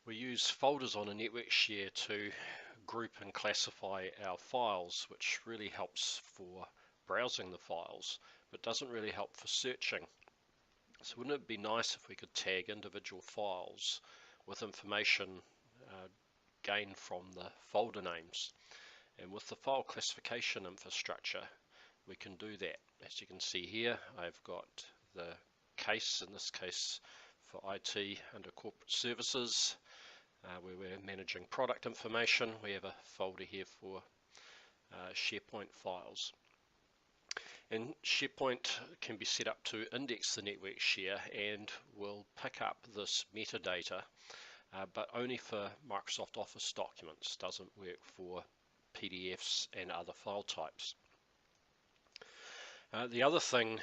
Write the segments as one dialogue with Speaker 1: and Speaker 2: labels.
Speaker 1: We use folders on a network share to group and classify our files, which really helps for browsing the files, but doesn't really help for searching. So wouldn't it be nice if we could tag individual files with information gained from the folder names? And with the file classification infrastructure, we can do that. As you can see here, I've got the case, in this case for IT under corporate services, where we're managing product information. We have a folder here for SharePoint files. And SharePoint can be set up to index the network share and will pick up this metadata, but only for Microsoft Office documents. Doesn't work for PDFs and other file types. The other thing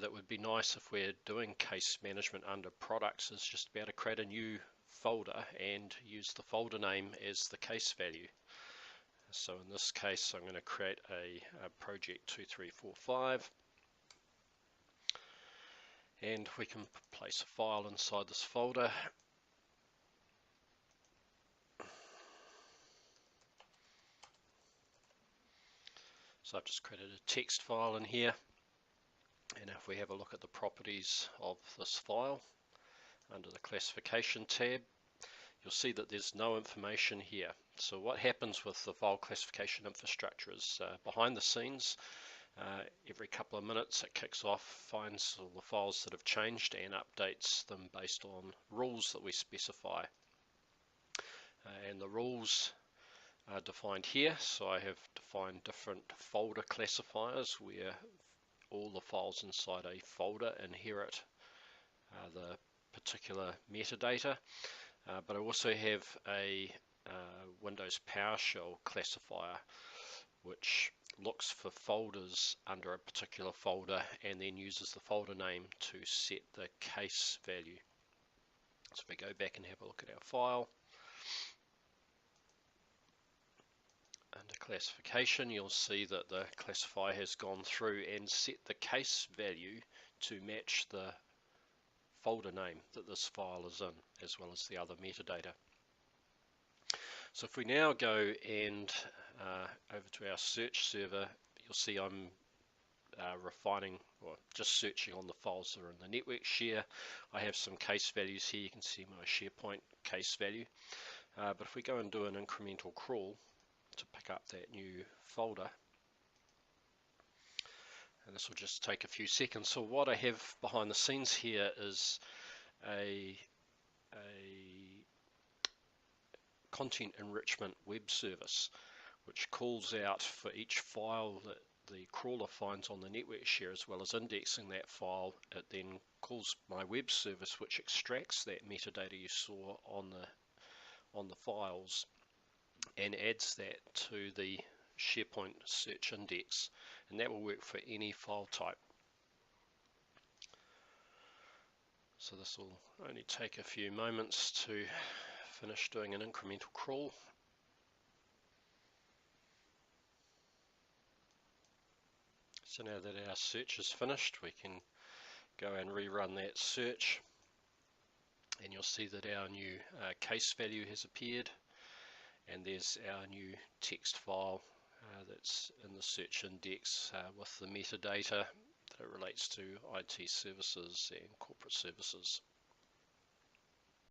Speaker 1: that would be nice if we're doing case management under products is just to be able to create a new folder and use the folder name as the case value. So in this case, I'm going to create a project 2345, and we can place a file inside this folder. So I've just created a text file in here, and if we have a look at the properties of this file under the classification tab, you'll see that there's no information here. So what happens with the file classification infrastructure is behind the scenes, every couple of minutes it kicks off, finds all the files that have changed and updates them based on rules that we specify. And the rules are defined here. So I have defined different folder classifiers where all the files inside a folder inherit the particular metadata. But I also have a Windows PowerShell classifier which looks for folders under a particular folder and then uses the folder name to set the case value. So if we go back and have a look at our file, under classification, you'll see that the classifier has gone through and set the case value to match the folder name that this file is in, as well as the other metadata. So if we now go and over to our search server, you'll see I'm refining, or just searching on the files that are in the network share. I have some case values here. You can see my SharePoint case value. But if we go and do an incremental crawl to pick up that new folder, and this will just take a few seconds. So what I have behind the scenes here is a content enrichment web service which calls out for each file that the crawler finds on the network share, as well as indexing that file. It then calls my web service, which extracts that metadata you saw on the files and adds that to the SharePoint search index, and that will work for any file type. So this will only take a few moments to finish doing an incremental crawl. So now that our search is finished, we can go and rerun that search, and you'll see that our new case value has appeared, and there's our new text file that's in the search index with the metadata that it relates to IT services and corporate services.